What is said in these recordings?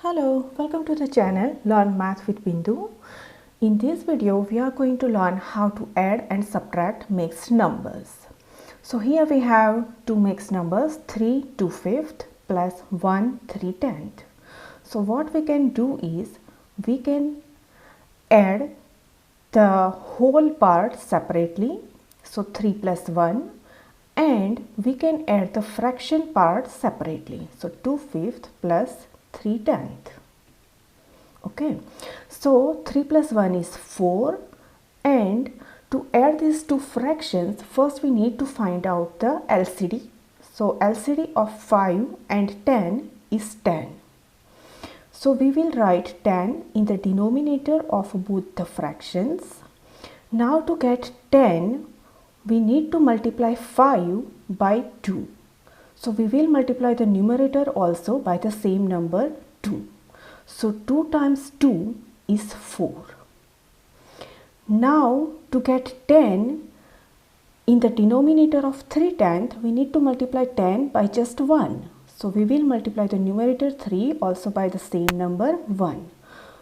Hello, welcome to the channel Learn Math with Bindu. In this video, we are going to learn how to add and subtract mixed numbers. So here we have two mixed numbers 3 2/5 plus 1 3/10. So what we can do is we can add the whole part separately. So 3 plus 1, and we can add the fraction part separately. So 2/5 plus 3/10. Okay, so 3 plus 1 is 4, and to add these two fractions, first we need to find out the LCD. So LCD of 5 and 10 is 10. So we will write 10 in the denominator of both the fractions. Now to get 10, we need to multiply 5 by 2. So we will multiply the numerator also by the same number 2. So 2 times 2 is 4. Now to get 10 in the denominator of 3/10, we need to multiply 10 by just 1. So we will multiply the numerator 3 also by the same number 1.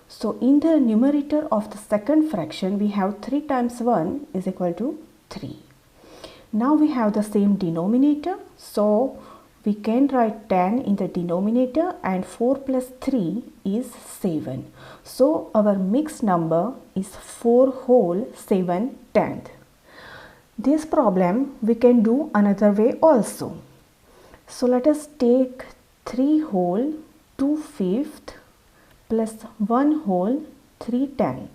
So in the numerator of the second fraction, we have 3 times 1 is equal to 3. Now we have the same denominator, so we can write 10 in the denominator, and 4 plus 3 is 7. So our mixed number is 4 whole 7/10. This problem we can do another way also. So let us take 3 whole 2/5 plus 1 whole 3/10.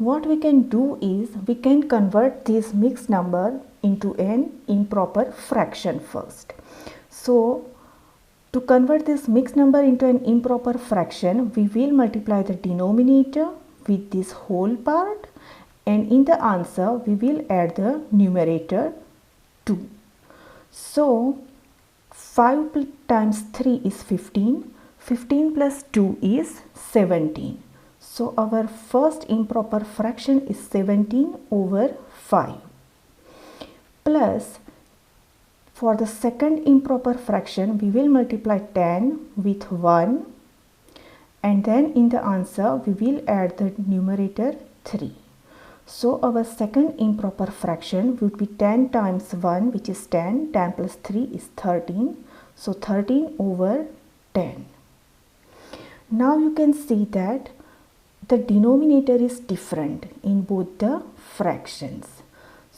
What we can do is we can convert this mixed number into an improper fraction first. So to convert this mixed number into an improper fraction, we will multiply the denominator with this whole part, and in the answer we will add the numerator 2. So 5 times 3 is 15. 15 plus 2 is 17. So our first improper fraction is 17 over 5. Plus, for the second improper fraction, we will multiply 10 with 1, and then in the answer we will add the numerator 3. So our second improper fraction would be 10 times 1, which is 10. 10 plus 3 is 13. So 13 over 10. Now you can see that the denominator is different in both the fractions.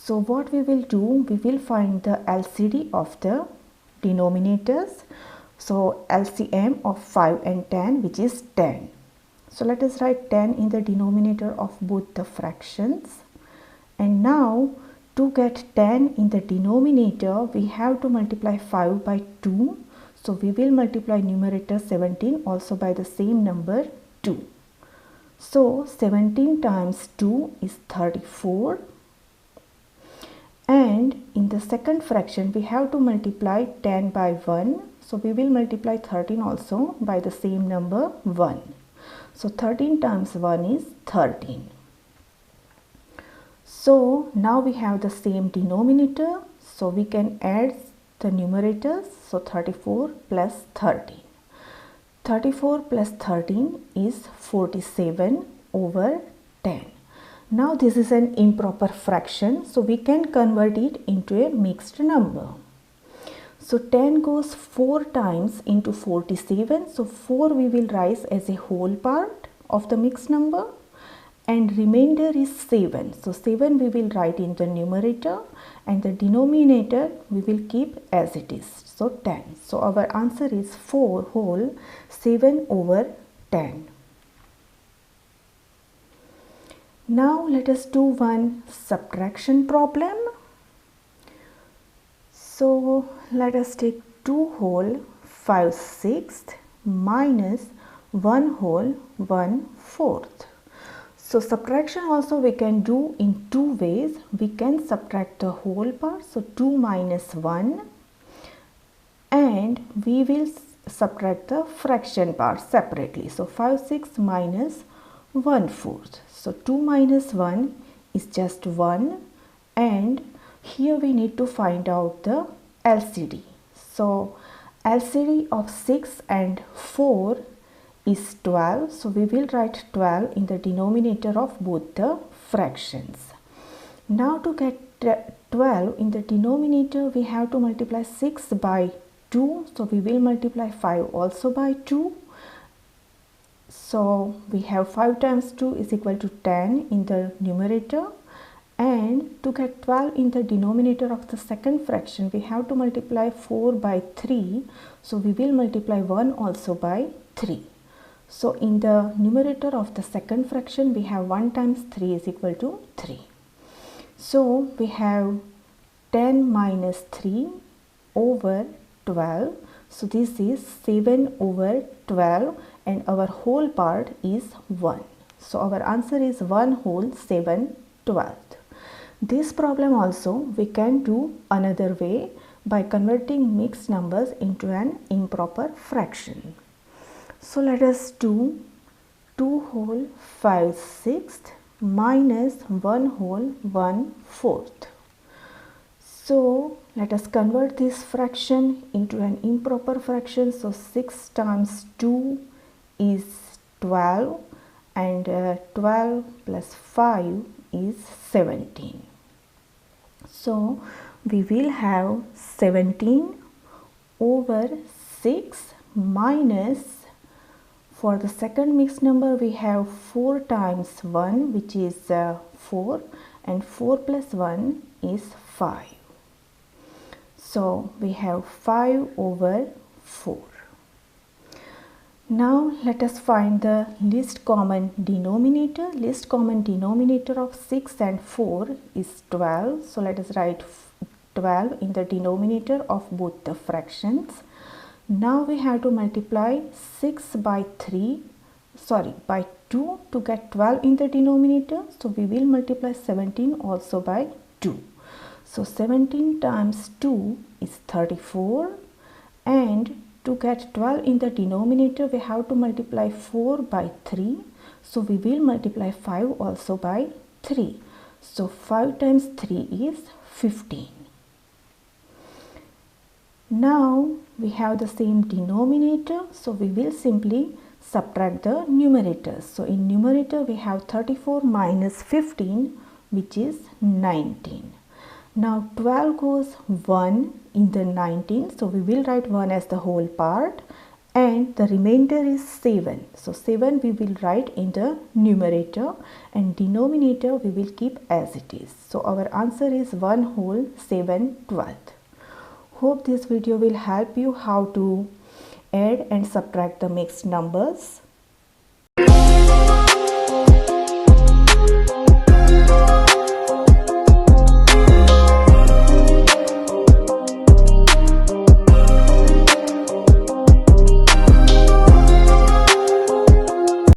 So what we will do, we will find the LCD of the denominators. So LCM of 5 and 10, which is 10. So let us write 10 in the denominator of both the fractions. And now to get 10 in the denominator, we have to multiply 5 by 2. So we will multiply numerator 17 also by the same number 2. So 17 times 2 is 34, and in the second fraction we have to multiply 10 by 1. So we will multiply 13 also by the same number 1. So 13 times 1 is 13. So now we have the same denominator, so we can add the numerators. So 34 plus 13. 34 plus 13 is 47 over 10. Now this is an improper fraction, so we can convert it into a mixed number. So 10 goes 4 times into 47. So 4 we will write as a whole part of the mixed number, and remainder is 7. So 7 we will write in the numerator, and the denominator we will keep as it is. So 10. So our answer is 4 whole 7 over 10. Now let us do one subtraction problem. So let us take 2 whole 5/6 minus 1 whole 1/4. So subtraction also we can do in two ways. We can subtract the whole part, so 2 minus 1, and we will subtract the fraction part separately. So 5/6 minus 1/4. So 2 minus 1 is just 1, and here we need to find out the LCD. So LCD of 6 and 4 is 12. So we will write 12 in the denominator of both the fractions. Now to get 12 in the denominator, we have to multiply 6 by 2. So we will multiply 5 also by 2. So we have 5 times 2 is equal to 10 in the numerator. And to get 12 in the denominator of the second fraction, we have to multiply 4 by 3. So we will multiply 1 also by 3. So in the numerator of the second fraction, we have 1 times 3 is equal to 3. So we have 10 minus 3 over 12. So this is 7 over 12 and our whole part is 1. So our answer is 1 whole 7/12. This problem also we can do another way by converting mixed numbers into an improper fraction. So let us do 2 whole 5/6 minus 1 whole 1/4. So let us convert this fraction into an improper fraction. So 6 times 2 is 12 and 12 plus 5 is 17. So we will have 17 over 6 minus, for the second mixed number we have 4 times 1 which is 4 and 4 plus 1 is 5. So we have 5 over 4. Now let us find the least common denominator. Least common denominator of 6 and 4 is 12. So let us write 12 in the denominator of both the fractions. Now we have to multiply 6 by 2 to get 12 in the denominator. So we will multiply 17 also by 2. So 17 times 2 is 34, and to get 12 in the denominator we have to multiply 4 by 3. So we will multiply 5 also by 3. So 5 times 3 is 15. Now we have the same denominator, so we will simply subtract the numerators. So in numerator we have 34 minus 15 which is 19. Now 12 goes 1 in the 19, so we will write 1 as the whole part, and the remainder is 7. So 7 we will write in the numerator, and denominator we will keep as it is. So our answer is 1 whole 7/12. Hope this video will help you how to add and subtract the mixed numbers.